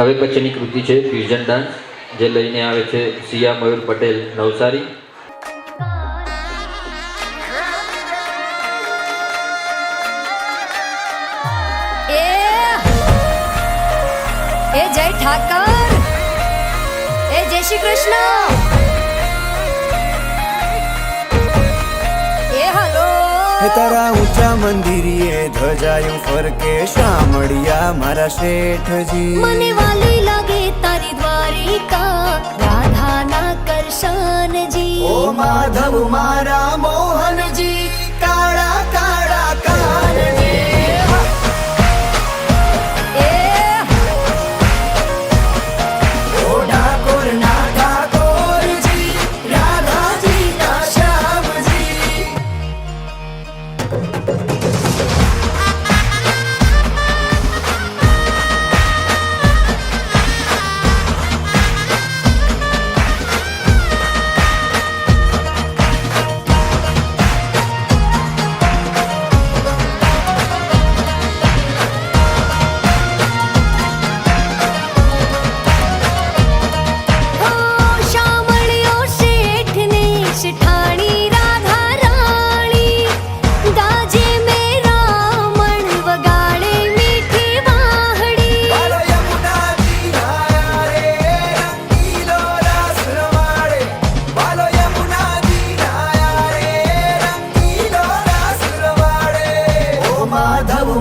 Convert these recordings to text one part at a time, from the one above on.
હવે પછીની કૃતિ છે ફ્યુઝન ડાન્સ, જે લઈને આવે છે સિયા મયુર પટેલ નવસારી. એ જય ઠાકર, એ જય શ્રી કૃષ્ણ, એ હલો. તારા ઊંચા મંદિરીએ ધજાયું ફરકે શામળિયા મારા શેઠજી. મને વાલી લાગે તારી દ્વારિકા, રાધાના કરશનજી. ઓ માધવ મારા મોહનજી, કાળા કાળા કાનજી. ઓ ઠાકોર ના ઠાકોરજી, રાધાજી ના શ્યામજી.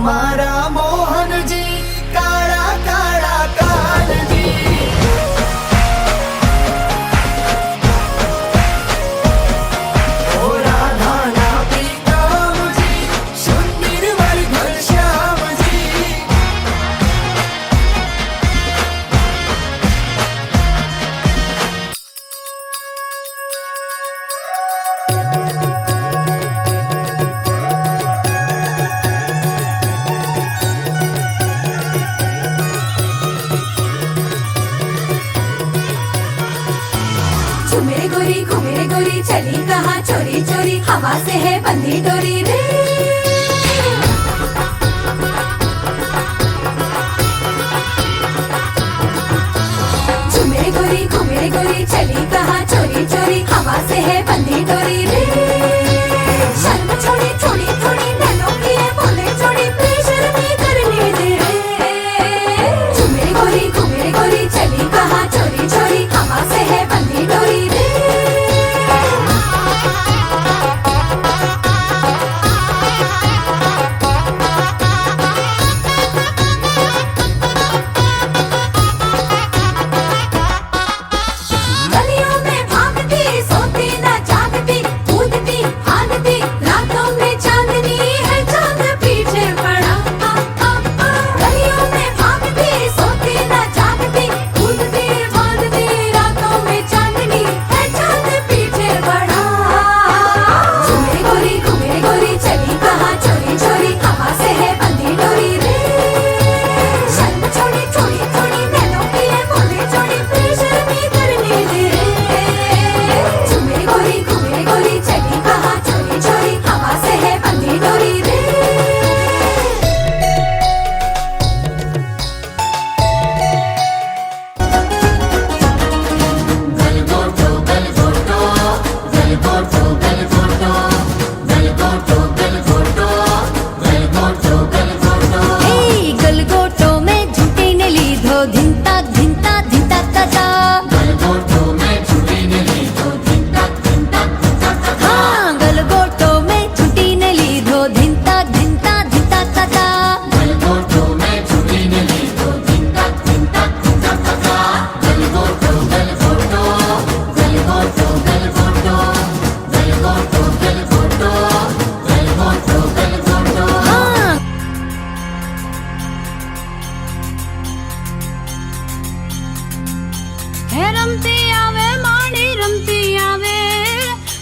મારા મોહનજી, કાળા કાળા કાનજી. ઓ રાધાના પિતામજી, સુંદર વર ઘનશ્યામજી. घूमे गोरी चली कहाँ चोरी चोरी, हवा से है बंधी डोरी रे. घूमे गोरी चली कहाँ चोरी चोरी, हवा से है बंधी डोरी रे. शर्म छोड़ी थोड़ी थोड़ी नैनों की है बोले छोड़ी, बेशर्मी करने दे रे. घूमे गोरी चली कहाँ चोरी चोरी, हवा से है बंधी डोरी रे.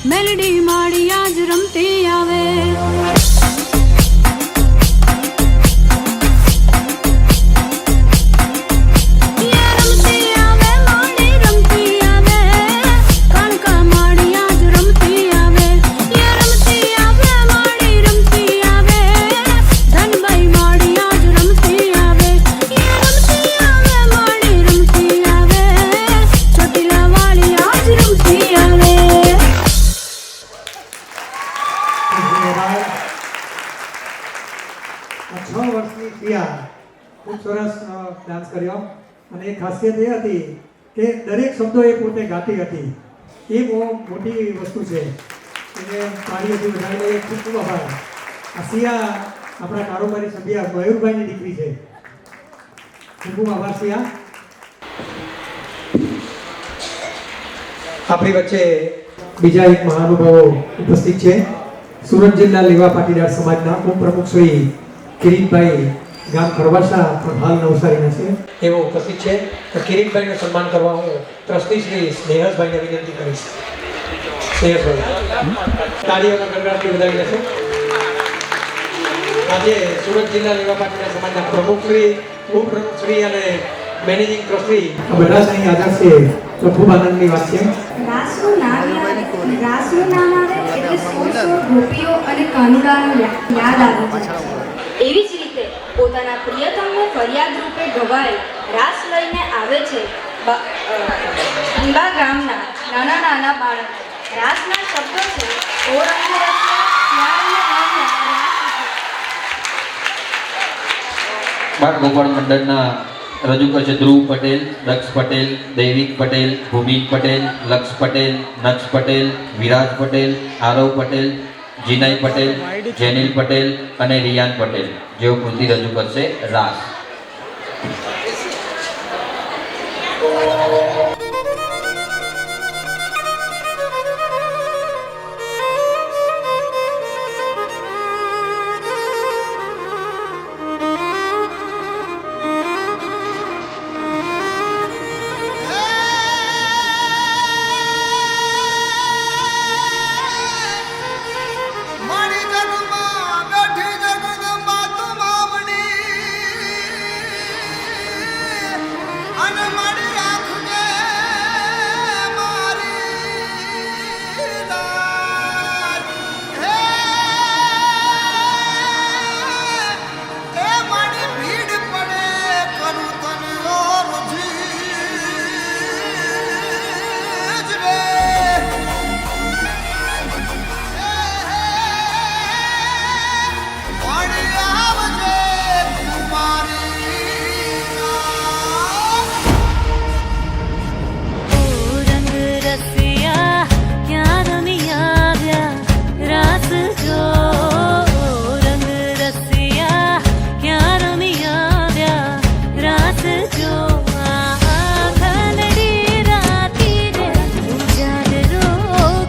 મેલડી માડી આજ રમતી આવે. માડી સરસ ડાન્સ કર્યો અને એ ખાસિયત એ હતી કે દરેક શબ્દો એ પોતે ગાતી હતી. એ બહુ મોટી વસ્તુ છે. એને તાળીઓથી વધારીને ખૂબ ખૂબ આભાર. આ સિયા આપણા કારોબારી સભ્ય મયુરભાઈની દીકરી છે. ખૂબ ખૂબ આભાર સિયા. આપણી વચ્ચે બીજા એક મહાનુભાવો ઉપસ્થિત છે. સુરત જિલ્લા લેવા પાટીદાર સમાજના ઉપપ્રમુખ શ્રી કિરીટભાઈ ગામ ખરવાસા પણ હાલ નવસારીના છે એવો ઉપસ્થિત છે. તો કિરીટભાઈનું સન્માન કરવા હું ટ્રસ્ટી શ્રી સ્નેહસભાઈને વિનંતી કરીશ. સ્નેહસભાઈ તાળીઓના ગણગણાટથી વધાવી લેશો. આજે સુરત જિલ્લા લેવા પાટીદાર સમાજના પ્રમુખ શ્રી ઉપપ્રમુખ શ્રી અને મેનેજિંગ ટ્રસ્ટી બધા જ અહીં હાજર છે તો ખૂબ આનંદની વાત છે. રાસનું નામ આવે એટલે સોળ ગોપીઓ અને કાનુડાનો યાદ આવે છે. એવી જ રીતે પોતાના પ્રિયતમને ફરિયાદ રૂપે ગવાયેલ રાસ લઈને આવે છે અંબા ગામના નાના નાના બાળકો. રાસના શબ્દો છે ઓ રંગ રસિયા બાળ ગોપાળ મંડળના રજૂ કરશે ધ્રુવ પટેલ, દક્ષ પટેલ, દૈવિક પટેલ, ભૂમિક પટેલ, લક્ષ પટેલ, નક્ષ પટેલ, વિરાજ પટેલ, આરવ પટેલ, જીનાઈ પટેલ, જેનિલ પટેલ અને રિયાન પટેલ જેઓ કૃતિ રજૂ કરશે રાસ. મારી જગમાં બેઠી જગદંબા તું માવડી અને મારી રાખજે મારી લાજ. હે એ મારી ભીડ પડે કરું તને ઓરજી જ રે. પાણી આવજે તું મારી લાજ. રંગ રસિયા ક્યાં રમી આવ્યા રાસ જો. રંગ રસિયા ક્યાં રમી આવ્યા રાસ જો. ખલડી રાતી રે ઉજાગરો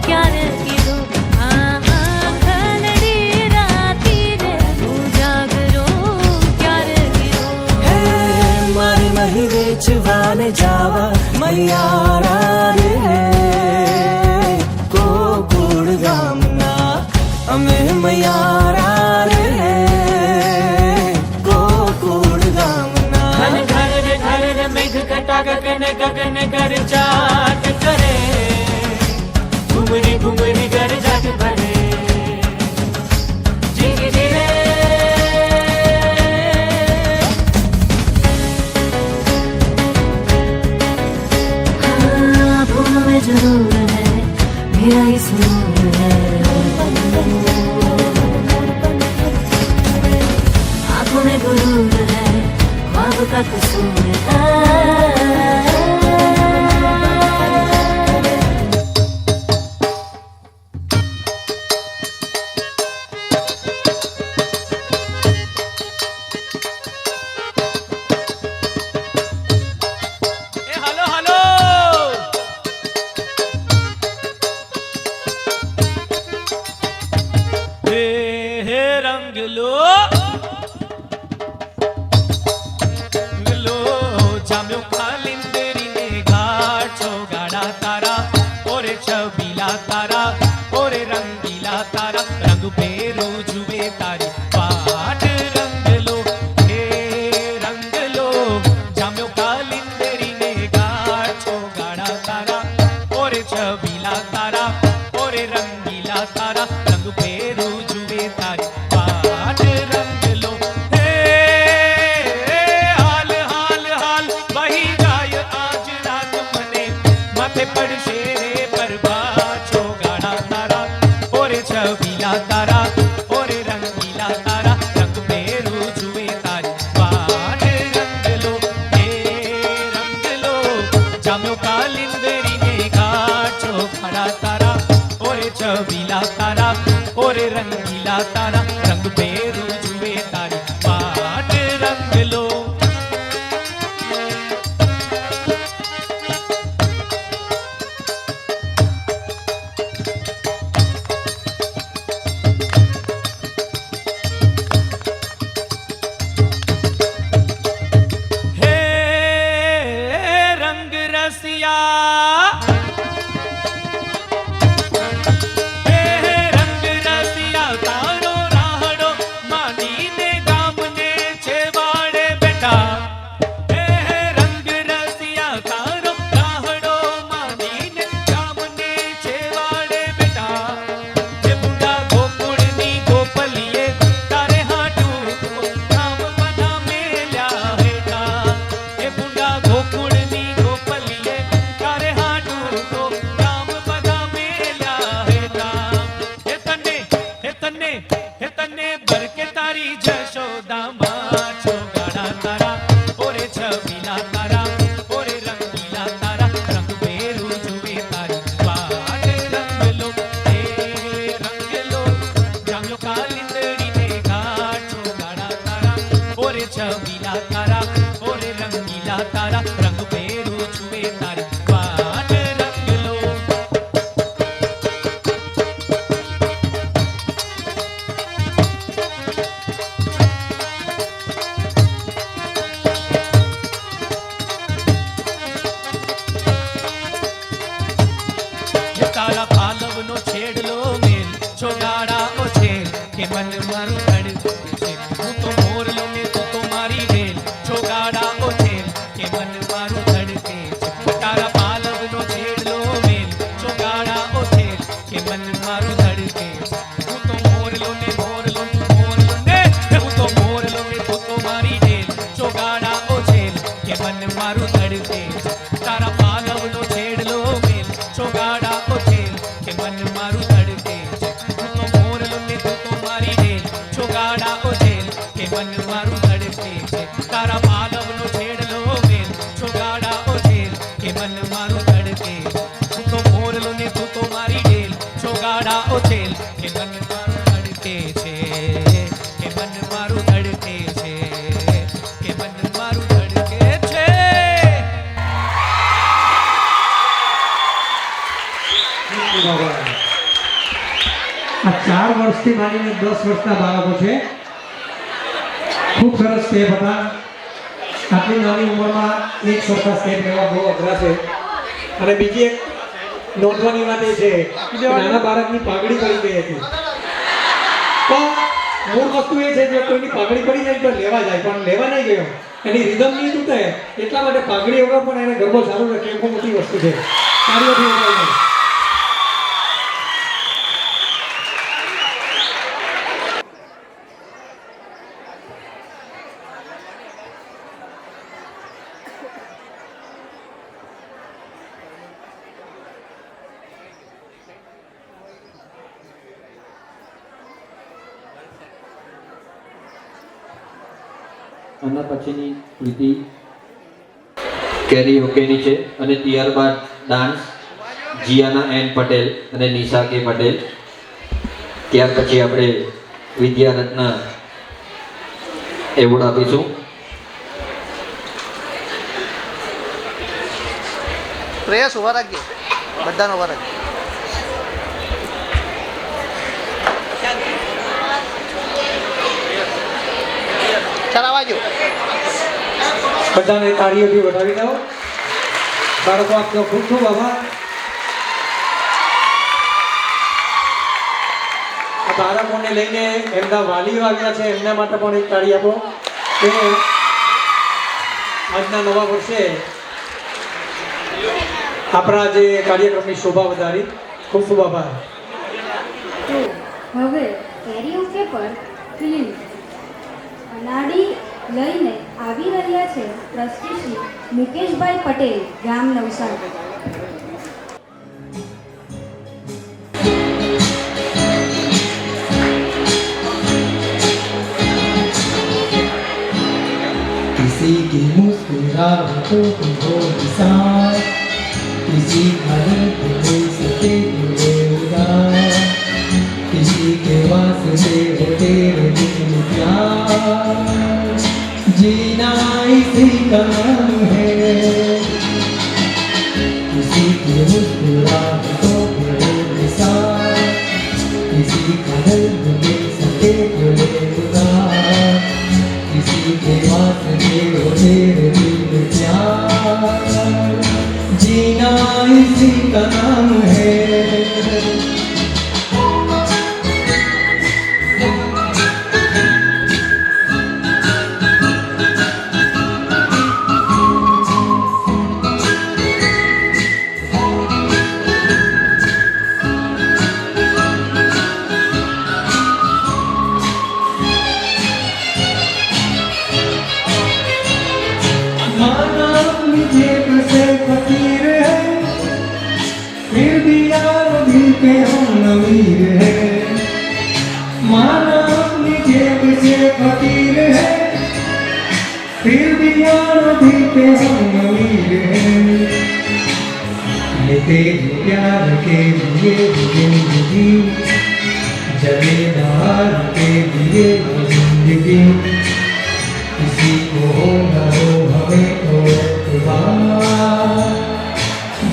ક્યારે કીધો. ખલડી રાતી રે ઉજાગરો ક્યારે કીધો. મારી મહી વેચવાને જાવા મૈયારા રે ગોકુળ ગામના અમે મૈયારા રે ગોકુળ ગામના. ઘર ઘર મેઘ કટા ગગન ગગન કર ચાટ કરે ઘુમરી ઘુમરી કર જાટ ભરે જીગ જીરે आँखों में जरूर है मेरा ही सुरूर है. आँखों में गुरूर है ख्वाब का कसूर है. હલો હલો હે રંગ લો જામ્યો ખાલિંદરીને ગાઠો ગાડા તારા ઓરે છબીલા તારા ઓરે રંગીલા તારા રંગ પેરો જુએ તારી પાટ રંગ લો હે રંગ લો જામ્યો ખાલિંદરીને ગાઠો ગાડા તારા ઓરે છબીલા તારા ઓરે રંગીલા તારા રંગ પેરો જુએ તારી પાટ રંગ લો હે હાલ હાલ હાલ વહી જાય આજ રાત મને માથે પડશે રે પરભા છો ગાડા તારા ઓરે છબીલા તારા ઓરે રંગીલા તારા રંગ પેરો જુએ તારી પાટ રંગ જામ્યો કાલિંદરીને ગાંઠો ખડા તારા ઓરે છબીલા તારા ઓરે રંગીલા તારા રંગ પેરું જુએ તારી વાટ રંગ લો હે રંગ રસિયા હે રંગ રસિયા તારો રાહડો માનીને ગામને છેવાડે બેઠા હે રંગ રસિયા તારો રાહડો માનીને ગામને છેવાડે બેઠા હે બુઢા ગોકુળની ગોપલીએ તારે હાટું રામ બધા મેલ્યા હેઠા હે બુઢા ગોકુળની ગોપલીએ તારે હાટું તો રામ બધા મેલ્યા હેઠા હે તને બરકે તારી જશોદામાં છોગાડા તારા ઓરે છબીલા તારા ઓરે રંગીલા તારા રંગ પેરું જુએ તારી વાટ રંગ લો હે રંગ લો જામ્યો કાલિંદરીને ગાંઠો ગાડા તારા ઓરે છબીલા તારા ઓરે રંગીલા તારા રંગ પેરું જુએ તારી વાટ રંગ લો હે તારા પાલવનો છેડલો મેલ છોગાડા ઓ છેલ કે મન મારું ધડકે છે હું તો મોરલો ને તું તો મારી રેલ છોગાડા ઓ છેલ કે મન મારું ધડકે છે તારા પાલવનો છેડલો મેલ છોગાડા ઓ છેલ કે મન મારું ધડકે છે હું તો મોરલો ને હું તો મોરલો ને તું તો મારી રેલ છોગાડા ઓ છેલ કે મન મારું ધડકે છે તારા પાલવનો છેડલો મેલ છોગાડા ઓ છેલ કે મન મારું ધડકે છે હું તો મોરલો ને તું તો મારી રેલ છોગાડા ઓ છેલ કે મન મારું ધડકે છે તારા પાલવનો છેડલો મેલ છોગાડા ઓ છેલ કે મન મારું ધડકે હું તો મોરલો ને તું તો મારી રેલ છોગાડા ઓ છેલ કે મન મારું ધડકે છે કે મન મારું ધડકે છે કે મન મારું ધડકે છે આ 4 વર્ષથી માંડીને 10 વર્ષના બાળકો છે. ખૂબ સરસ સ્ટેપ હતા. આટલી નાની ઉંમરમાં એક સરખા સ્ટેપ લેવા બહુ અઘરા છે. અને બીજી એક નોંધવાની વાત એ છે કે નાના બાળકની પાઘડી પડી ગઈ હતી. તો મૂળ વસ્તુ એ છે કે કોઈની પાઘડી પડી જાય તો લેવા જાય, પણ લેવા નહીં ગયો. એની રિધમ નહીં તૂટે એટલા માટે પાઘડી વગર પણ એને ગરબો ચાલુ રાખે એ બહુ મોટી વસ્તુ છે. તાળીઓથી વધાવીને. આના પછીની કૃતિ કેરીઓકેની છે અને ત્યારબાદ ડાન્સ જીયાના એન પટેલ અને નિશા કે પટેલ. ત્યાર પછી આપણે વિદ્યારત્ન એવોર્ડ આપીશું. પ્રયાસ ઉભા રાખજે, બધાનો ઉભા રાખજે. ચલાવાજો. બધાને તાળીઓથી વધાવી દો. બાળકો આપનો ખૂબ ખૂબ આભાર. આ બાળકોને લઈને એમના વાલીઓ આવ્યા છે, એમના માટે પણ એક તાળી આપો કે આજના નવા વર્ષે આપણા જે કાર્યક્રમની શોભા વધારી. ખૂબ ખૂબ આભાર. હવે કેરીઓકે પર ફિલ્મ અનાડી લઈને આવી રહ્યા છે ટ્રસ્ટી શ્રી મુકેશભાઈ પટેલ, ગામ નવસારી. किसी की मुस्कुराहटों को हो विशाल किसी का दर्द मिल सके तुझे उदार, किसी के वास्ते हो तेरे दिल में प्यार, जीना इसी का नाम है। किसी की मुस्कुराहटों पे हो निसार, किसी का दर्द मिल सके तुझे उदार, किसी के वास्ते हो तेरे दिल में प्यार, जीना इसी का नाम है। माना मुझे बसे फकीर है, फिर भी यार दिल के हम अमीर है। माना मुझे बसे फकीर है, फिर भी यार दिल के हम अमीर है। ये तेरे प्यार के लिए जिंदगी, जगेदार के लिए जिंदगी, किसी को हो न हो हमें तो एतबार,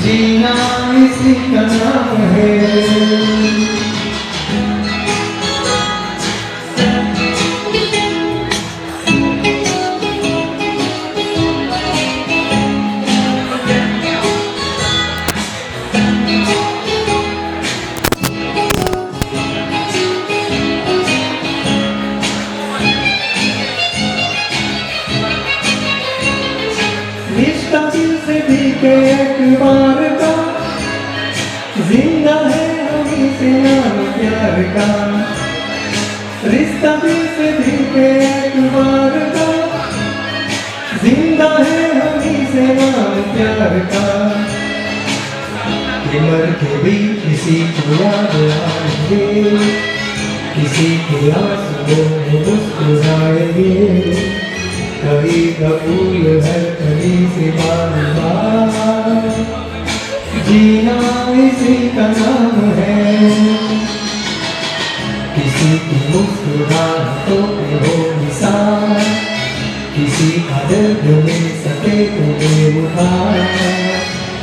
जीना इसी का नाम है। रिश्ता दिल से भी के एक बार का, जिंदा है हमी से नाम प्यार का। रिश्ता दिल से भी के एक बार का, जिंदा है हमी से नाम प्यार का। कि मर के भी किसी को याद आएंगे, किसी के आंसुओं में मुस्कुराएंगे। कभी कबूल है कभी से बार, जीना इसी का नाम है। किसी की मुस्कुराहटों पे हो निसार, किसी का दर्द मिल सके तुम्हें उधार,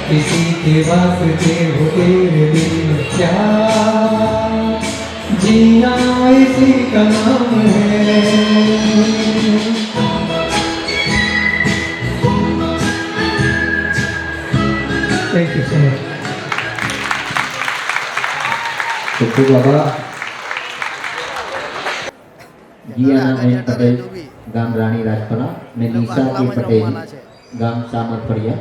किसी के वास्ते हो तेरे दिल में प्यार, जीना इसी का नाम है। Thank you so much. ખૂબ આભાર. જીયાનાબેન પટેલ ગામ રાણી રાજપરા અને નિશા કે પટેલ ગામ સામરફળિયા.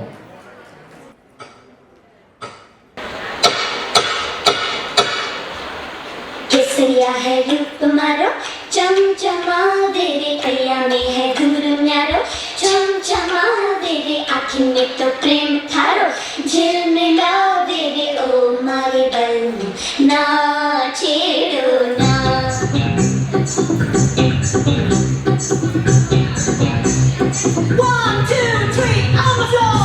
केसरिया है रूप तुम्हारो, चमचमा दे रे कैया में है घूर न्यारो, चमचमा दे रे आँखी में तो प्रेम थारो, झिलमिला दे रे ओ मारे बल ना छेड़ो ना। One, two, three, on the floor.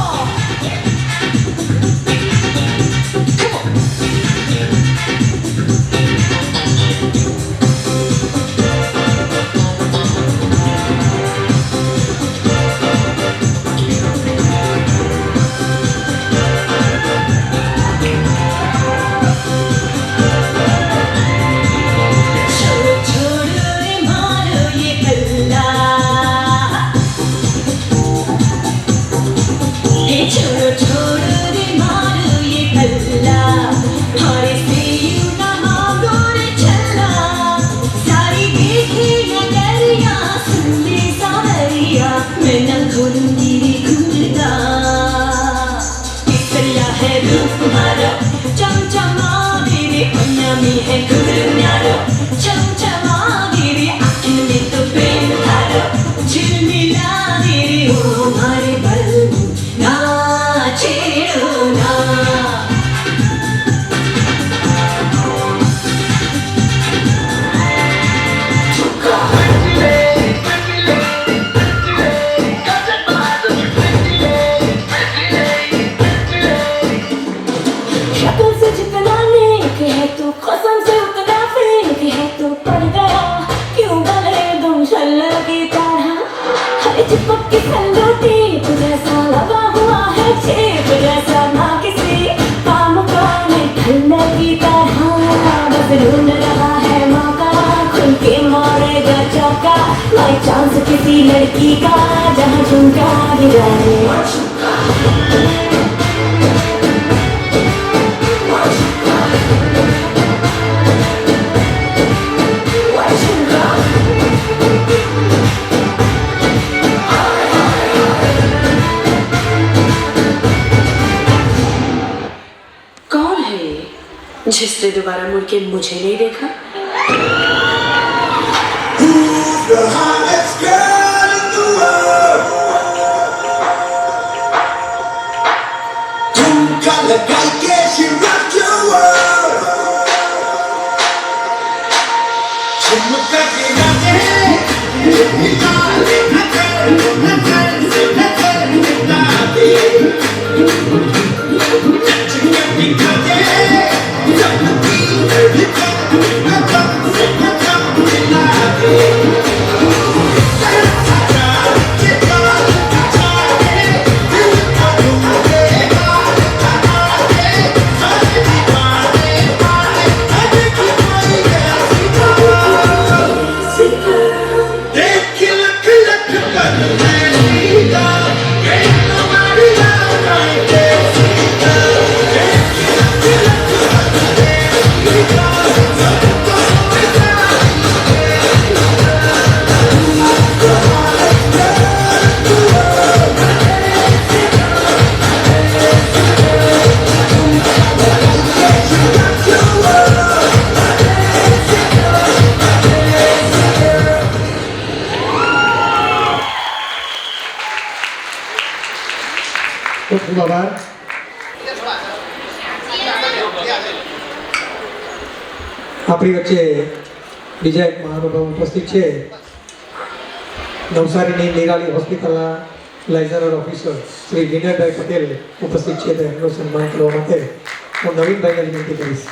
By chance किसी लड़की का जहाँ झुमका गिराए कौन है ये जिसने दोबारा मुड़ के मुझे नहीं देखा? ખૂબ ખૂબ આભાર. આપણી વચ્ચે બીજા એક મહાનુભાવ ઉપસ્થિત છે. નવસારીની નિરાલી હોસ્પિટલના લાઇઝનર ઓફિસર શ્રી વિનયભાઈ પટેલ ઉપસ્થિત છે. તેમનું સન્માન કરવા માટે હું નવીનભાઈને વિનંતી કરીશ.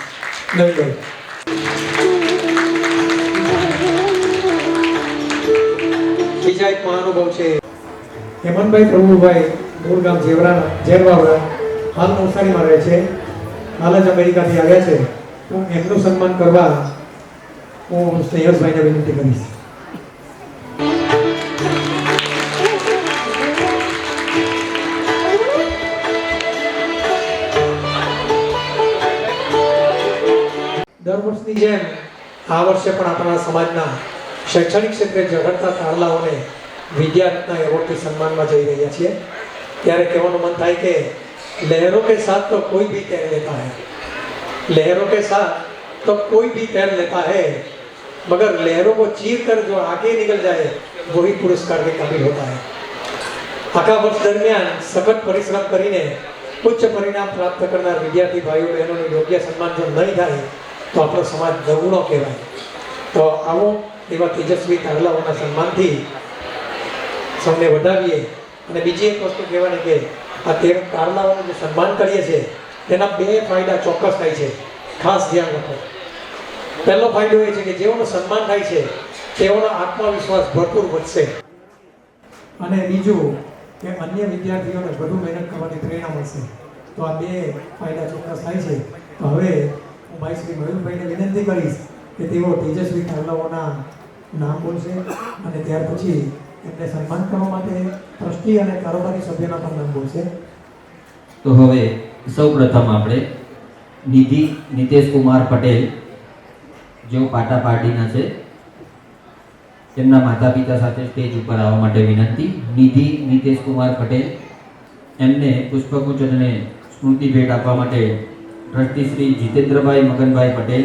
નવીનભાઈ. બીજા એક મહાનુભાવ છે હેમંતભાઈ પ્રભુભાઈ, મૂળ ગામ જેરવાવડા, હાલ નવસારીમાં રહે છે, હાલ જ અમેરિકાથી આવ્યા છે. હું એમનું સન્માન કરવા હું સ્નેહસભાઈને વિનંતી કરીશ. દર વર્ષની જેમ આ વર્ષે પણ આપણા સમાજના શૈક્ષણિક ક્ષેત્રે ઝઘડતા તારલાઓને વિદ્યારત્ન એવોર્ડથી સન્માનમાં જઈ રહ્યા છીએ. ત્યારે કહેવાનું મન થાય કે લહેરો કે સાથ તો કોઈ ભી તैर लेता है, लहरों के साथ तो कोई भी तैर लेता है, मगर लहरों को चीर कर जो आगे निकल जाए वही पुरस्कार के काबिल होता है. આખા વર્ષ દરમિયાન સખત પરિશ્રમ કરીને ઉચ્ચ પરિણામ પ્રાપ્ત કરનાર વિદ્યાર્થી ભાઈઓ બહેનોનું યોગ્ય સન્માન જો નહીં થાય તો આપણો સમાજ નગુણો કહેવાય. તો આવો એવા તેજસ્વી તારલાઓના સન્માનથી સૌને વધાવીએ. અને બીજી એક વસ્તુ કહેવાની કે આ તારલાઓનું જે સન્માન કરીએ છીએ તેના બે ફાયદા ચોક્કસ થાય છે, ખાસ ધ્યાન રાખો. પહેલો ફાયદો એ છે કે જેઓનું સન્માન થાય છે તેઓનો આત્મવિશ્વાસ ભરપૂર વધશે. અને બીજું કે અન્ય વિદ્યાર્થીઓને વધુ મહેનત કરવાની પ્રેરણા મળશે. તો આ બે ફાયદા ચોક્કસ થાય છે. તો હવે હું ભાઈ શ્રી મયુરભાઈને વિનંતી કરીશ કે તેઓ તેજસ્વી તારલાઓના નામ બોલશે અને ત્યાર પછી એમને સન્માન કરવા માટે ટ્રસ્ટી અને કારોબારી સભ્યના પણ નામ બોલશે. તો હવે સૌપ્રથમ આપણે નિધિ નિતેશ કુમાર પટેલ, જેઓ પાટા પાર્ટીના છે, તેમના માતા પિતા સાથે સ્ટેજ ઉપર આવવા માટે વિનંતી. નિધિ નિતેશ કુમાર પટેલ, એમને પુષ્પગુચ્છ અને સ્મૃતિ ભેટ આપવા માટે ટ્રસ્ટી શ્રી જીતેન્દ્રભાઈ મગનભાઈ પટેલ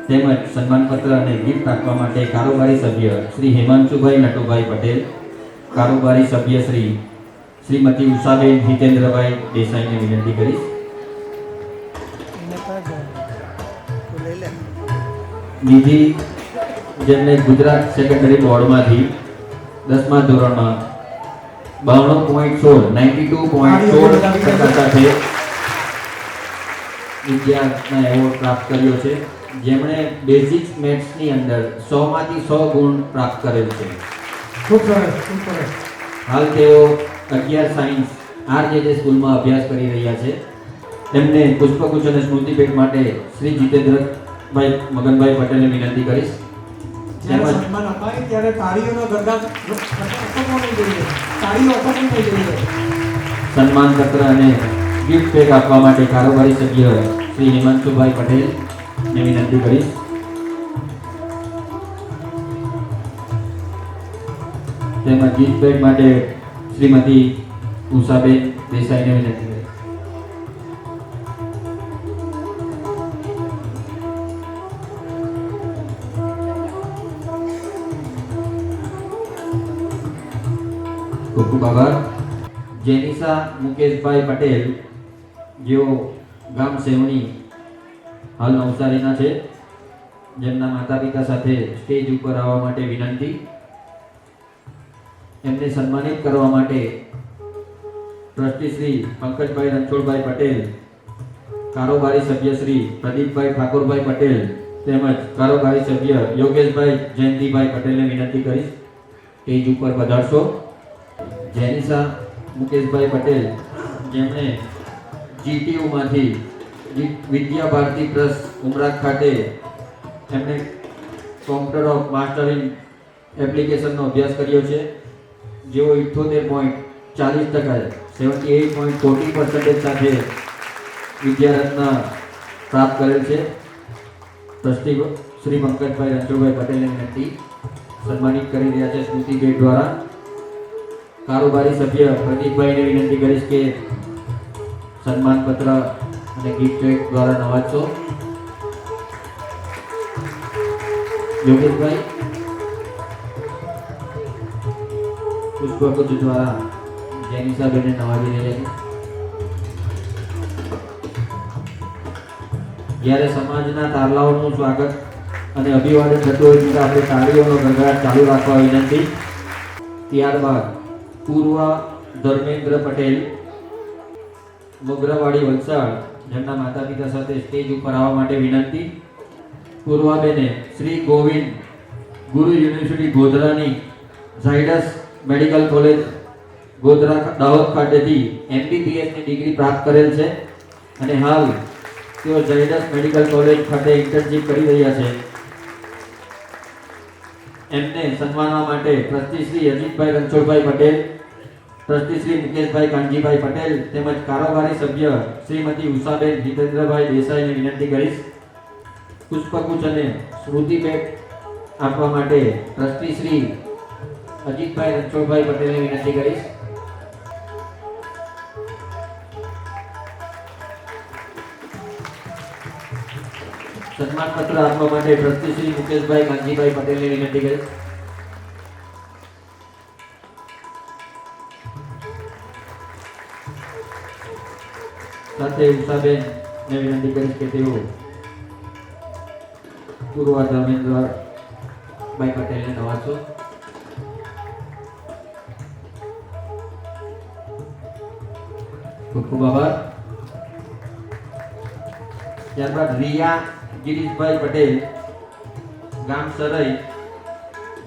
તેમજ સન્માનપત્ર અને ગિફ્ટ આપવા માટે કારોબારી સભ્ય શ્રી હેમાંશુભાઈ નટુભાઈ પટેલ, કારોબારી સભ્ય શ્રીમતી ઉષાબેન જીતેન્દ્રભાઈ દેસાઈને વિનંતી કરીશ. નિધિ, જેમને ગુજરાત સેકન્ડરી બોર્ડમાંથી 10મા ધોરણમાં 92.16 સાથે વિદ્યાના એવોર્ડ પ્રાપ્ત કર્યો છે, જેમણે બેઝિક્સ મેથ્સની અંદર 100માંથી 100 ગુણ પ્રાપ્ત કરેલ છે. ખૂબ સરસ, ખૂબ સરસ. હાલ તેઓ 11 સાયન્સ RJJ સ્કૂલમાં અભ્યાસ કરી રહ્યા છે. તેમને પુષ્પગુચ્છ અને સ્મૃતિ ભેટ માટે શ્રી જીતેન્દ્રભાઈ મગનભાઈ પટેલને વિનંતી કરીશ. જ્યારે સન્માન અપાય ત્યારે તાળીઓનો ગરગડાટ અટકવો નહીં જોઈએ. તાળીઓ અટકવી નહીં જોઈએ. સન્માન પત્ર અને ગિફ્ટ પેક આપવા માટે કારોબારી સભ્ય શ્રી હિમાંશુભાઈ પટેલને વિનંતી કરીશ. તેમજ ગિફ્ટ પેક માટે શ્રીમતી ઉષાબેન દેસાઈને વિનંતી કરીશ. ખૂબ ખૂબ આભાર. જેનિસા મુકેશભાઈ પટેલ જેઓ ગામ સેવણી હાલ નવસારીના છે, જેમના માતા પિતા સાથે સ્ટેજ ઉપર આવવા માટે વિનંતી. એમને સન્માનિત કરવા માટે ટ્રસ્ટી શ્રી પંકજભાઈ રણછોડભાઈ પટેલ, કારોબારી સભ્ય શ્રી પ્રદીપભાઈ ઠાકોરભાઈ પટેલ તેમજ કારોબારી સભ્ય યોગેશભાઈ જયંતિભાઈ પટેલને વિનંતી કરીશ સ્ટેજ ઉપર પધારશો. જેનિસા મુકેશભાઈ પટેલ જેમણે GTU-માંથી વિદ્યા ભારતી ટ્રસ્ટ ઉમરાગ ખાતે એમણે કોમ્પ્યુટર ઓફ માસ્ટર ઇન એપ્લિકેશનનો અભ્યાસ કર્યો છે, જેઓ 78.40% 78.40% સાથે વિદ્યારત્ન પ્રાપ્ત કરેલ છે. ટ્રસ્ટી શ્રી પંકજભાઈ રણછોડભાઈ પટેલને વિનંતી સન્માનિત કરી રહ્યા છે સ્મૃતિ ભેટ દ્વારા. કારોબારી સભ્ય પ્રદીપભાઈને વિનંતી કરીશ કે સન્માન પત્ર અને ગિફ્ટ પેક દ્વારા નવાજશો. યોગેશભાઈ પુષ્પગુચ્છ દ્વારા જેનિસાબેનને નવાજી રહ્યા છે. જ્યારે સમાજના તારલાઓનું સ્વાગત અને અભિવાદન થતું હોય ત્યારે આપણે તાળીઓનો ગણગણાટ ચાલુ રાખવા વિનંતી. ત્યારબાદ પૂર્વ ધર્મેન્દ્ર પટેલ મોગરાવાડી વલસાડ જેમના માતા પિતા સાથે સ્ટેજ ઉપર આવવા માટે વિનંતી. પૂર્વાબેને શ્રી ગોવિંદ ગુરુ યુનિવર્સિટી ગોધરાની ઝાયડસ મેડિકલ કોલેજ ગોધરા દાહોદ ખાતેથી MBBSની ડિગ્રી પ્રાપ્ત કરેલ છે અને હાલ તેઓ ઝાયડસ મેડિકલ કોલેજ ખાતે ઇન્ટર્નશીપ કરી રહ્યા છે. એમને સન્માનવા માટે ટ્રસ્ટી શ્રી અજીતભાઈ રણછોડભાઈ પટેલ, ટ્રસ્ટી શ્રી મુકેશભાઈ કાનજીભાઈ પટેલ તેમજ કારોબારી સભ્ય શ્રીમતી ઉષાબેન જીતેન્દ્રભાઈ દેસાઈને વિનંતી કરીશ. પુષ્પગુચ્છ અને સ્મૃતિ ભેટ આપવા માટે ટ્રસ્ટી શ્રી અજીતભાઈ રણછોડભાઈ પટેલને વિનંતી કરીશ. સન્માન પત્ર આપવા માટે ટ્રસ્ટી શ્રી મુકેશભાઈ કાનજીભાઈ પટેલને વિનંતી કરીશ. સાથે ઉષાબેનને વિનંતી કરીશ કે તેઓ પૂર્વ ધર્મેન્દ્રભાઈ પટેલને નવાજો. ખૂબ ખૂબ આભાર. ત્યારબાદ રિયા ગિરીશભાઈ પટેલ ગામ સરઈ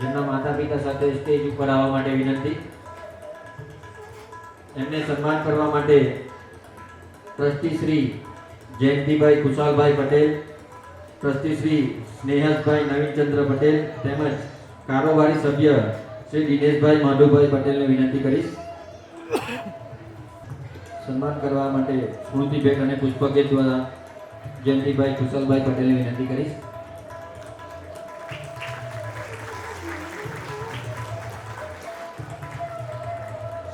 જેમના માતા પિતા સાથે સ્ટેજ ઉપર આવવા માટે વિનંતી. એમને સન્માન કરવા માટે ટ્રસ્ટી શ્રી જયંતિભાઈ ખુશાલભાઈ પટેલ, ટ્રસ્ટી શ્રી સ્નેહસભાઈ નવીનચંદ્ર પટેલ તેમજ કારોબારી સભ્ય શ્રી દિનેશભાઈ માધુભાઈ પટેલને વિનંતી કરીશ. સન્માન કરવા માટે સ્મૃતિ ભેટ અને પુષ્પગેટ દ્વારા જયંતિભાઈ ખુશાલભાઈ પટેલને વિનંતી કરીશ.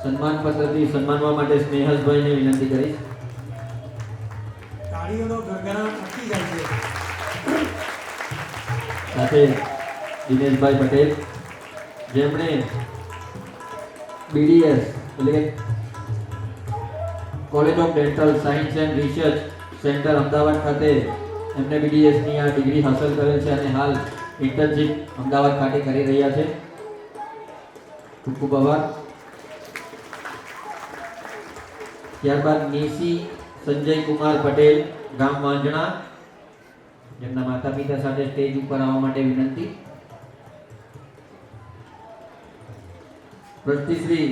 સન્માન પત્રથી સન્માનવા માટે સ્નેહસભાઈને વિનંતી કરીશ. તાળીઓનો ગરગડાટ અટકી જાય છે. સાથે દિનેશભાઈ પટેલ જેમણે BDS એટલે કે college of dental science and research centre Ahmedabad ખાતે એમને BDSની આ ડિગ્રી હાંસલ કરેલ છે અને હાલ ઇન્ટર્નશીપ અમદાવાદ ખાતે કરી રહ્યા છે. ખૂબ ખૂબ આભાર. ત્યારબાદ નિશી સંજય કુમાર પટેલ ગામ વાંજણા જેમના માતા પિતા સાથે સ્ટેજ ઉપર આવવા માટે વિનંતી. ટ્રસ્ટી શ્રી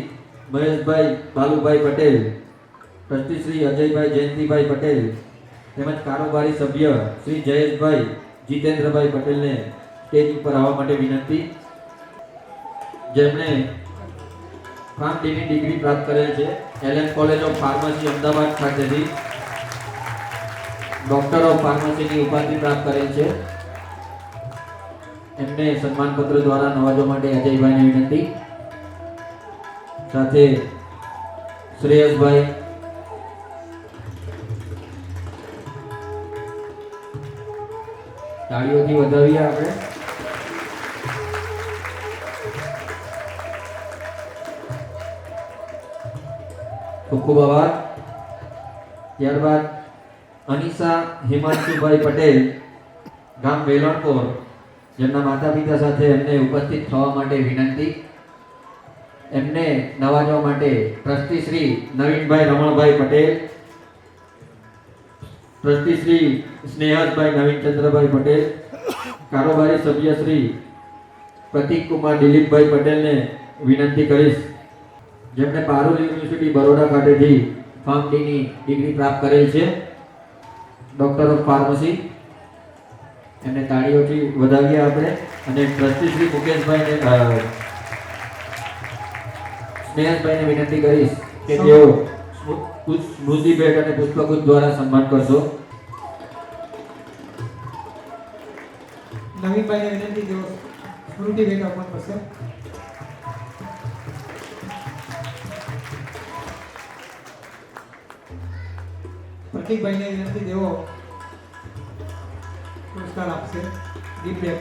મહેશભાઈ બાલુભાઈ પટેલ, ટ્રસ્ટી શ્રી અજયભાઈ જયંતિભાઈ પટેલ તેમજ કારોબારી સભ્ય શ્રી જયેશભાઈ જીતેન્દ્રભાઈ પટેલને સ્ટેજ ઉપર આવવા માટે વિનંતી. જેમણે ફાર્મડીની ડિગ્રી પ્રાપ્ત કરેલ છે L N college of pharmacy Ahmedabad ખાતેથી ડોક્ટર ઓફ ફાર્મસીની ઉપાધિ પ્રાપ્ત કરેલ છે. એમને સન્માનપત્ર દ્વારા નવાજવા માટે અજયભાઈને વિનંતી. સાથે શ્રેયસભાઈ, તાળીઓથી વધાવીએ આપણે. ખૂબ ખૂબ આભાર. ત્યારબાદ અનિશા હિમાંશુભાઈ પટેલ, ગામ વેલણપોર, જેમના માતા પિતા સાથે એમને ઉપસ્થિત થવા માટે વિનંતી. એમને નવાજવા માટે ટ્રસ્ટી શ્રી નવીનભાઈ રમણભાઈ પટેલ, ટ્રસ્ટી શ્રી સ્નેહસભાઈ નવીનચંદ્રભાઈ પટેલ, કારોબારી સભ્ય શ્રી પ્રતિક કુમાર દિલીપભાઈ પટેલને વિનંતી કરીશ, જેમણે પારુલ યુનિવર્સિટી બરોડા ખાતેથી ફાર્મડીની ડિગ્રી પ્રાપ્ત કરેલ છે, ડોક્ટર ઓફ ફાર્મસી. એમને તાળીઓથી વધાવીએ આપણે. અને ટ્રસ્ટી શ્રી મુકેશભાઈને સ્નેહસભાઈને વિનંતી કરીશ કે તેઓ સ્મૃતિ ભેટ અને પુષ્પગુચ્છ દ્વારા સન્માન કરશો. નવીનભાઈને વિનંતી, તેઓ સ્મૃતિ ભેટ અર્પણ કરશે. પ્રતિકભાઈને વિનંતી, તેઓ પુરસ્કાર આપશે. Gift bag.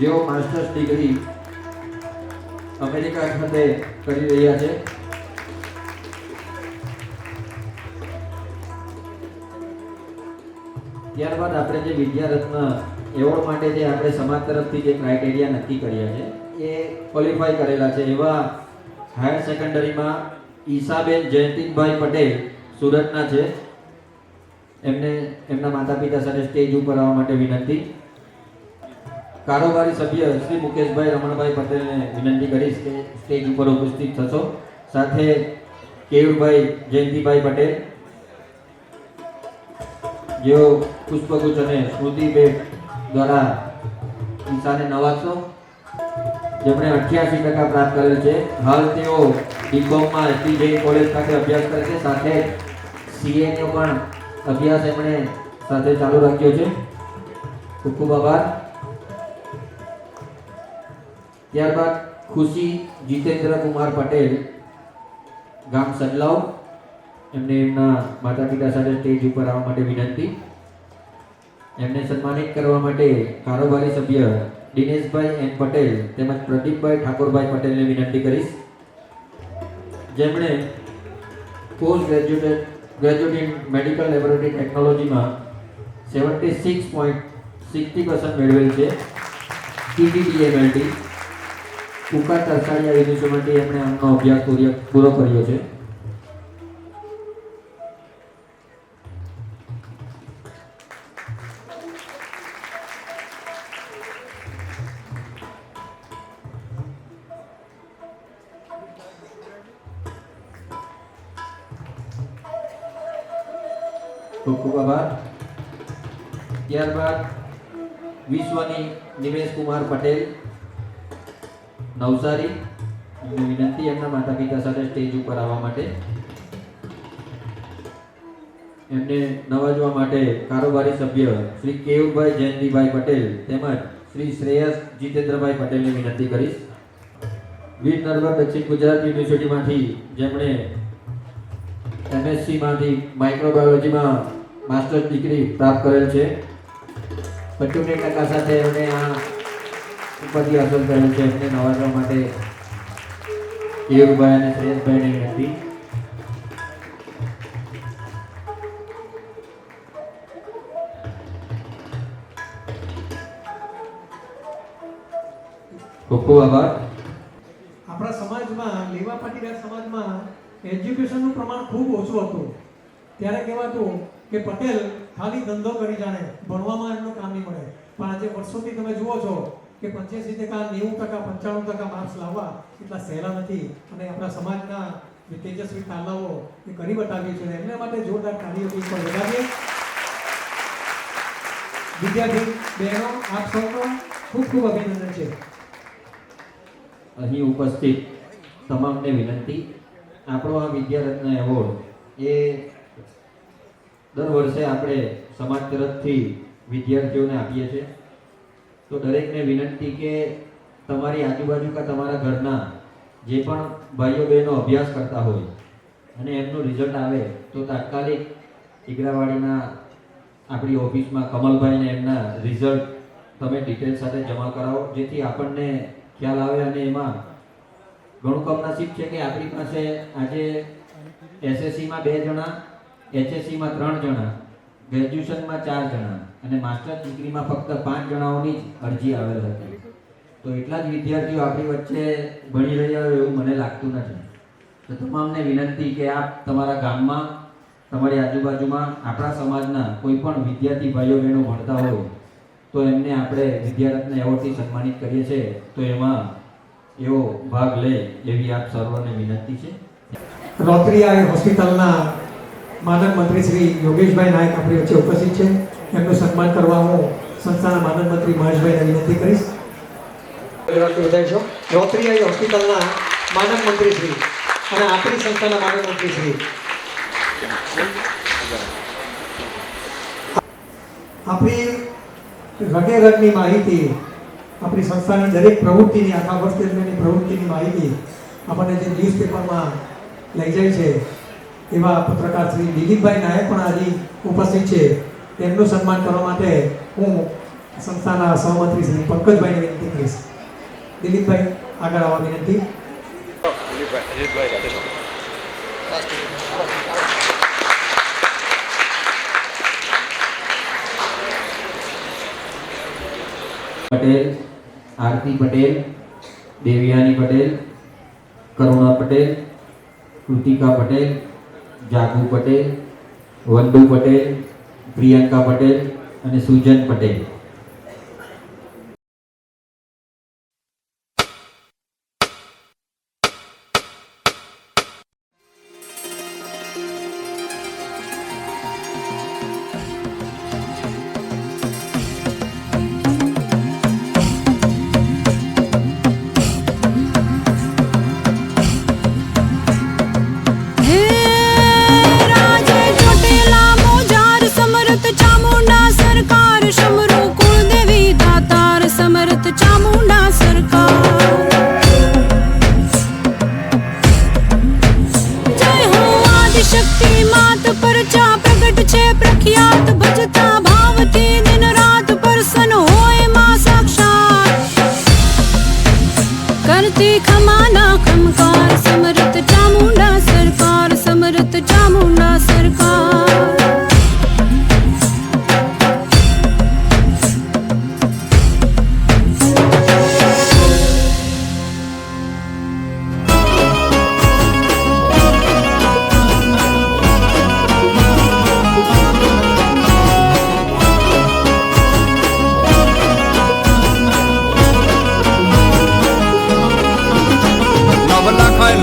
જેઓ માસ્ટર્સ ડિગ્રી અમેરિકા ખાતે કરી રહ્યા છે. ત્યારબાદ આપણે જે વિદ્યારત્ન એવોર્ડ માટે જે આપણે સમાજ તરફથી જે ક્રાઇટેરિયા નક્કી કર્યા છે એ ક્વોલિફાય કરેલા છે એવા હાયર સેકન્ડરીમાં ઈશાબેન જયંતિભાઈ પટેલ સુરતના છે. એમને એમના માતા પિતા સાથે સ્ટેજ ઉપર આવવા માટે વિનંતી. કારોબારી સભ્ય શ્રી મુકેશભાઈ રમણભાઈ પટેલને વિનંતી કરીશ કે સ્ટેજ ઉપર ઉપસ્થિત થશો. સાથે કેયુરભાઈ જયંતિભાઈ પટેલ, જેઓ પુષ્પગુચ્છ અને સ્મૃતિ ભેટ દ્વારા ઈશાને નવાજશો, જેમણે 88% પ્રાપ્ત કરેલ છે. હાલ તેઓ બીકોમમાં એસટી જૈન કોલેજ ખાતે અભ્યાસ કરે છે. સાથે સીએનો પણ અભ્યાસ એમણે સાથે ચાલુ રાખ્યો છે. ખૂબ ખૂબ આભાર. ત્યારબાદ ખુશી જીતેન્દ્ર કુમાર પટેલ, ગામ સડલાવ, એમને એમના માતા પિતા સાથે સ્ટેજ ઉપર આવવા માટે વિનંતી. એમને સન્માનિત કરવા માટે કારોબારી સભ્ય દિનેશભાઈ એન પટેલ તેમજ પ્રદીપભાઈ ઠાકોરભાઈ પટેલને વિનંતી કરીશ, જેમણે post graduate in medical laboratory ટેકનોલોજીમાં 76.60% મેળવેલ છે. TDDMLT કુકા તરસાળિયા યુનિવર્સિટીમાંથી એમણે આમનો અભ્યાસ પૂરો કર્યો છે. ખૂબ ખૂબ આભાર. ત્યારબાદ વિશ્વની નિમેશ કુમાર પટેલ, નવસારી, વિનંતી એમના માતા પિતા સાથે સ્ટેજ ઉપર આવવા માટે. એમને નવાજવા માટે કારોબારી સભ્ય શ્રી કેયુરભાઈ જયંતિભાઈ પટેલ તેમજ શ્રી શ્રેયસ જીતેન્દ્રભાઈ પટેલને વિનંતી કરીશ. વીર નર્મદ દક્ષિણ ગુજરાત યુનિવર્સિટીમાંથી જેમણે MSc માઇક્રોબાયોલોજીમાં માસ્ટર્સ ડિગ્રી પ્રાપ્ત કરેલ છે. 75% સાથે એમણે આ ઉપાધિ હાંસલ કરેલ છે. એમને નવાજવા માટે કેયુરભાઈ અને શ્રેયસભાઈને વિનંતી. ખૂબ ખૂબ આભાર. આપણા સમાજમાં, લેવા પાટીદાર સમાજમાં એજ્યુકેશનનું પ્રમાણ ખૂબ ઓછું હતું. ત્યારે કહેવાતું કે પટેલ ખાલી ધંધો કરી જાણે, ભણવામાં એમનું કામ નહીં મળે. પણ આજે વર્ષોથી તમે જુઓ છો કે 85%, 90%, 95% માર્ક્સ લાવવા એટલા સહેલા નથી. અને આપણા સમાજના જે તેજસ્વી તાલાઓ એ કરી બતાવ્યું છે. એમના માટે જોરદાર તાળીઓથી પણ વધારીએ. વિદ્યાર્થી બહેનો આપ સૌનો ખૂબ ખૂબ અભિનંદન છે. અહીં ઉપસ્થિત તમામને વિનંતી, આપણો આ વિદ્યારત્ન એવોર્ડ એ દર વર્ષે આપણે સમાજ તરફથી વિદ્યાર્થીઓને આપીએ છીએ. તો દરેકને વિનંતી કે તમારી આજુબાજુ કે તમારા ઘરના જે પણ ભાઈઓ બહેનો અભ્યાસ કરતા હોય અને એમનું રિઝલ્ટ આવે તો તાત્કાલિક ઈગરાવાડીના આપણી ઓફિસમાં કમલભાઈને એમના રિઝલ્ટ તમે ડિટેલ સાથે જમા કરાવો, જેથી આપણને ખ્યાલ આવે. અને એમાં ઘણું કમનસીબ છે કે આપણી પાસે આજે એસએસસીમાં 2 જણા, એચએસસીમાં 3 જણા, ગ્રેજ્યુએશનમાં 4 જણા અને માસ્ટર ડિગ્રીમાં ફક્ત 5 જણાઓની જ અરજી આવેલ હતી. તો એટલા જ વિદ્યાર્થીઓ આપણી વચ્ચે ભણી રહ્યા હોય એવું મને લાગતું નથી. તો તમામને વિનંતી કે આપ તમારા ગામમાં, તમારી આજુબાજુમાં આપણા સમાજના કોઈ પણ વિદ્યાર્થી ભાઈઓ બહેનો ભણતા હોય તો એમને આપણે વિદ્યારત્ન એવોર્ડથી સન્માનિત કરીએ છીએ. તો એમાં એવો ભાગ લે એવી આપ સર્વને વિનંતી છે. રોટરી આઈ હોસ્પિટલના માનદ મંત્રી શ્રી યોગેશભાઈ નાયક આપણી વચ્ચે ઉપસ્થિત છે. એમનું સન્માન કરવા હું સંસ્થાના માનદ મંત્રી મહેશભાઈને વિનંતી કરીશ. રોટરી આઈ હોસ્પિટલના માનદ મંત્રી શ્રી અને આપણી સંસ્થાના માનદ મંત્રી શ્રી આપણી રગે રગની માહિતી, આપણી સંસ્થાની દરેક પ્રવૃત્તિની, આખા વર્ષ દરમિયાનની પ્રવૃત્તિની માહિતી આપણને જે ન્યૂઝપેપરમાં લઈ જાય છે એવા પત્રકાર શ્રી દિલીપભાઈ નાયક પણ આજે ઉપસ્થિત છે. તેમનું સન્માન કરવા માટે હું સંસ્થાના સહમંત્રી શ્રી પંકજભાઈને વિનંતી કરીશ. દિલીપભાઈ આગળ આવવા વિનંતી. પટેલ, આરતી પટેલ, દેવયાની પટેલ, કરુણા પટેલ, કૃતિકા પટેલ, જાગુ પટેલ, વંદુ પટેલ, પ્રિયંકા પટેલ અને સુજન પટેલ.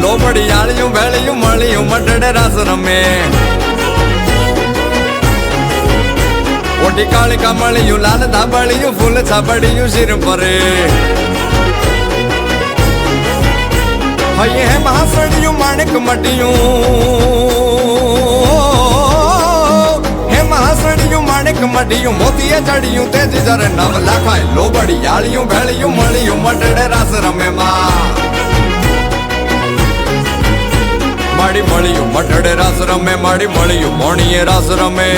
લોબડિયાળિયું ભેળિયું મળ્યું મટડે રાસ રમે, ઓટી કાળિકા મળ્યું લાલ ધાબળિયું ફૂલ છાબડિયું શિર પરે, હૈયે હે મહાસડિયું માણેક મટિયું, હે મહાસડિયું માણેક મટિયું મોતીએ ચડિયું તેજ જરે નવ લાખાય લોબડિયાળિયું ભેળિયું મળ્યું મટડે રાસ રમે માં, માડી મળ્યું મઠડે રાસ રમે, માડી મળ્યું મોણીએ રાસ રમે.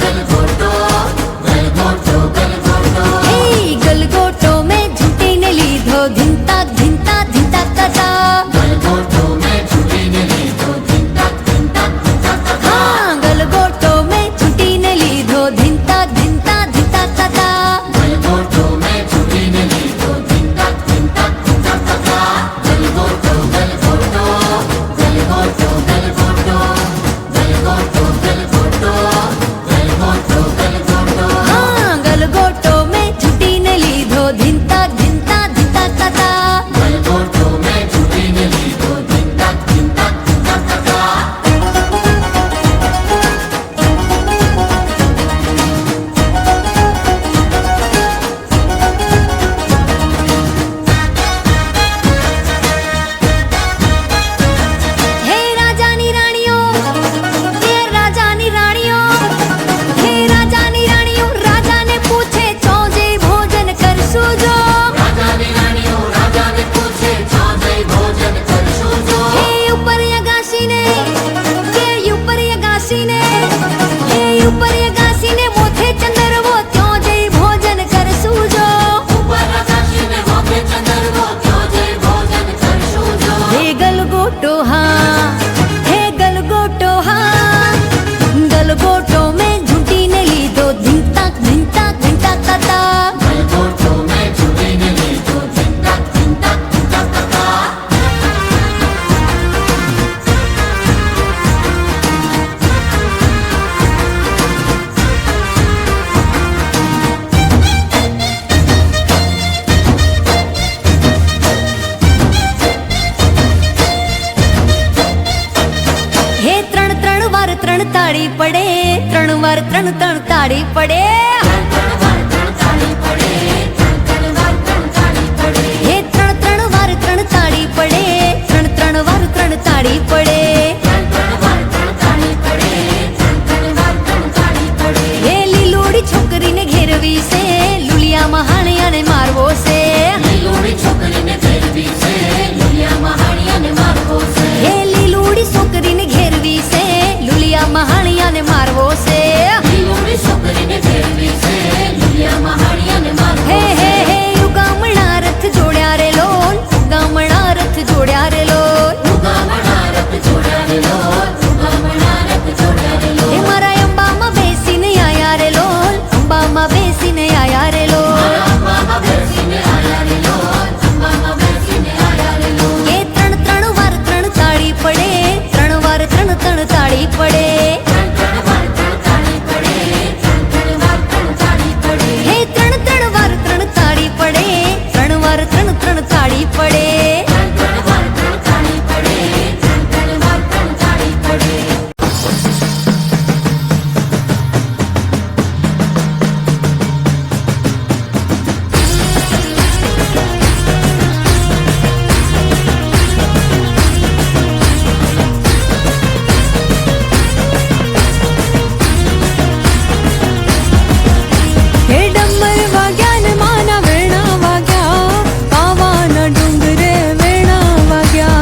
Gel gordo, તાળી પડે, 3 વાર 3 3 તાળી પડે. હે 3 3 વાર 3 તાળી પડે, 3 3 વાર 3 તાળી પડે. હે લીલોડી છોકરીને ઘેરવી છે, લુલિયામાં હાણિયાને મારવો છે. હે લીલોડી છોકરીને ઘેરવી છે, લુલિયામાં હાણિયાને મારવો છે. હે હે હે ઉગામણા રથ જોડ્યા રે લોલ, ઉગામણા રથ જોડ્યા રે લોલ. હે મારા અંબામાં બેસીને આયા રે લોલ, અંબામાં બેસીને આયા રે લોલ. એ 3 3 વાર 3 તાળી પડે, 3 વાર 3 3 તાળી પડે. હે 3 3 વાર 3 તાળી પડે, 3 વાર 3 3 તાળી પડે. હે ડમર વાગ્યા ને માના વેણા વાગ્યા, પાવાના ડુંગરે વેણા વાગ્યા.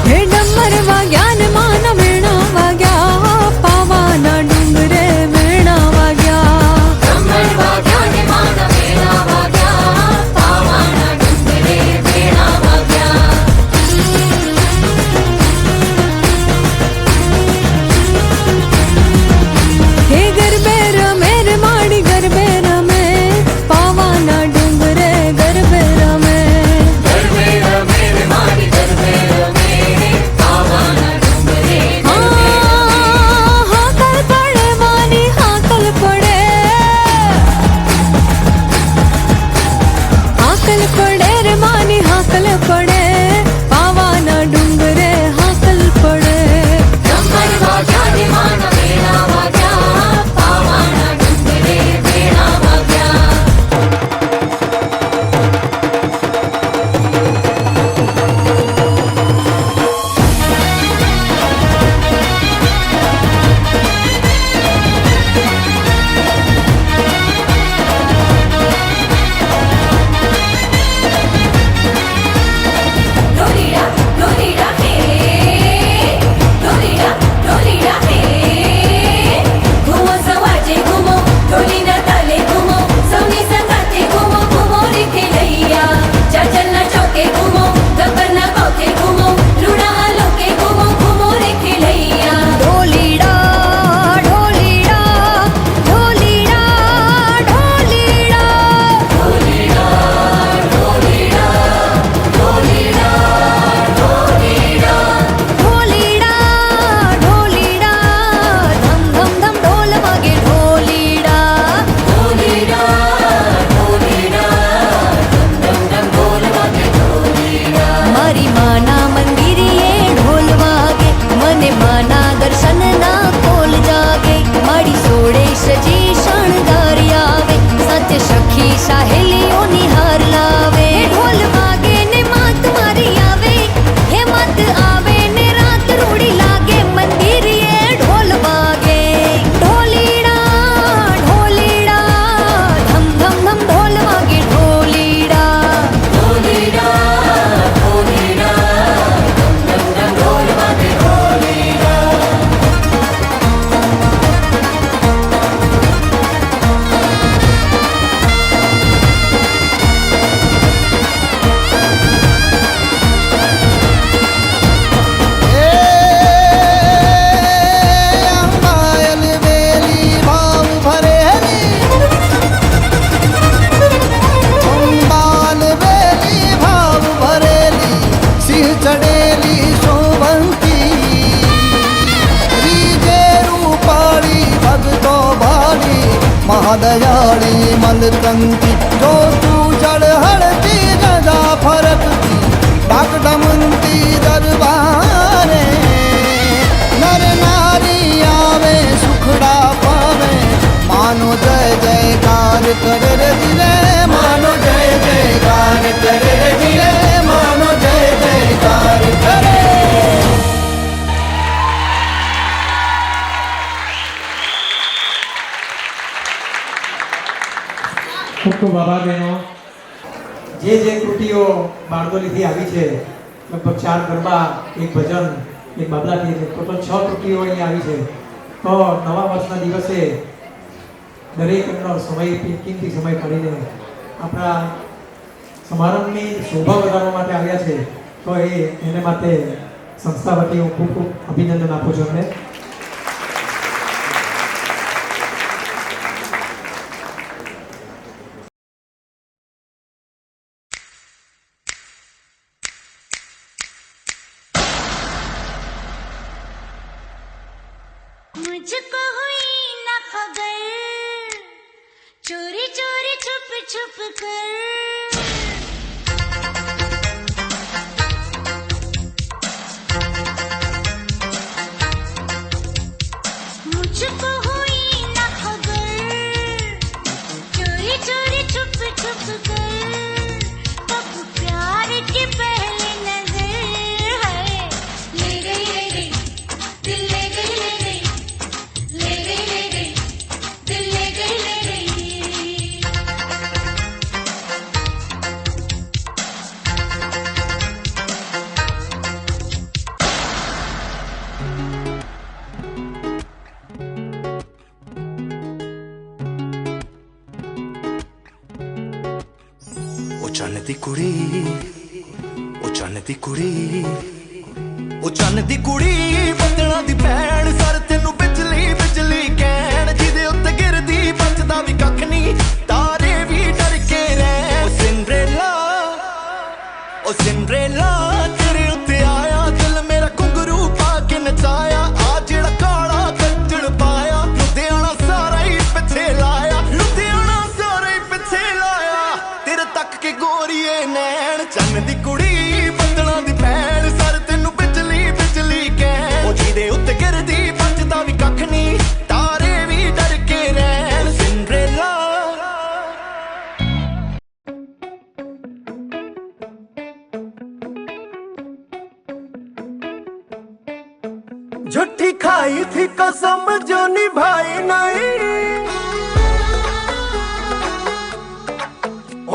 હે ડમર વાગ્યા ને માના વેણા વાગ્યા, પાવાના ડુંગરે વેણા વાગ્યા. હે ગરબે રમે રે માડી ગરબે રમે, પાવાના ડુંગરે ગરબે રમે. હાકલ પડે વાની હાકલ પડે, હાકલ પડે રે માની હાકલ પડે, પાવાના ડુંગરે હાકલ પડે. ઢોલીડા ઢોલીડા ઢોલીડા ઢોલીડા, ઢોલીડા ધમ ધમ ધમ ઢોલ વાગે ઢોલીડા. મારી માના મંદિરે ઢોલ વાગે, મને માના દર્શનના કોલ જાગે. મારી સોળે સજી શણગારી આવે, સાથે સખી સાહેલીઓની હાર લાવે. ઢોલ વાગે ને માત મારી આવે, હે માત આવે ને રાત રૂડી લાગે. મંદિરે ઢોલ વાગે ઢોલીડા ઢોલીડા ધમ ધમ ધમ ઢોલ વાગે ઢોલીડા. મહાદયાળી મલકંતી જો તું જળ હળતી ગજા ફરકતી डाकडमंती दरबारे नर नारी आवे सुखड़ा पावे मानो जय जयकार करे रे दिले मानो जय जयकार करे रे दिले मानो जय जयकार करे। ખૂબ ખૂબ આભાર બહેનો. જે કૃતિઓ બારડોલીથી આવી છે લગભગ 4 ગરબા, એક ભજન, એક બાબલા ગીત, ટોટલ 6 કૃતિઓ અહીં આવી છે. તો નવા વર્ષના દિવસે દરેક એમનો સમય કિંમતી સમય કાઢીને આપણા સમારંભની શોભા વધારવા માટે આવ્યા છે. તો એને માટે સંસ્થા વતી હું ખૂબ ખૂબ અભિનંદન આપું છું અમને. मुझको हुई न खबर चोरी चोरी छुप छुप कर मुझको हुई न खबर चोरी चोरी छुप छुप कर कब प्यार की पहली नजर है ले गई दिल ले गई ले गई दिल ले गई ओ चन्न दी कुड़ी ओ चन्न दी कुड़ी ओ चन्न दी कुड़ी बदला दी भैन सर तेनू बिजली बिजली कहण जिदे उत्ते गिरदी बचदा भी कख नहीं तारे भी डर के रह ओ सिंड्रेला तेरे उत्ते आया दिल मेरा घुंघरू पा के नचाया आ जेड़ा काला कच्चड़ पाया लुधियाना सारा ही पिछे लाया लुधियाना सारा ही पिछे लाया तेरे तक के गोरीए नैन चन्न दी कुड़ी बदला दी भैन सर तेनू बिजली बिजली कहण ओ जिदे उत्ते गिरदी बचदा भी कख नहीं तारे भी डर के रहन सिंड्रेला झूठी खाई थी कसम जो निभाई नहीं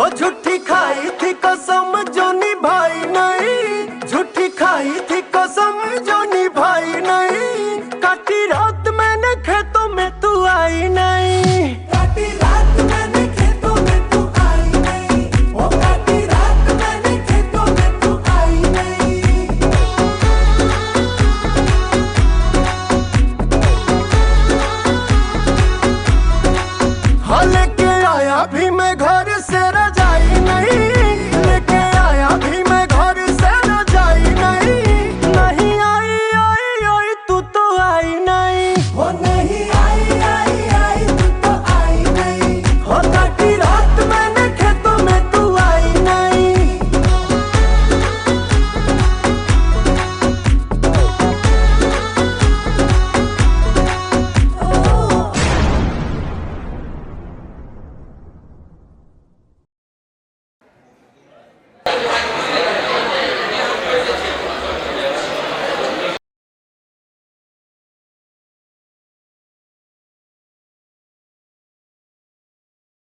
ओ झूठी खाई थी कसम जो निभाई नहीं झूठी खाई थी कसम जो निभाई नहीं काटी रात मैंने खेतों में तू आई नहीं काटी रात मैंने खेतों में तू आई नहीं ओ काटी रात मैंने खेतों में तू आई नहीं हाँ लेके आया भी मैं घर से रजा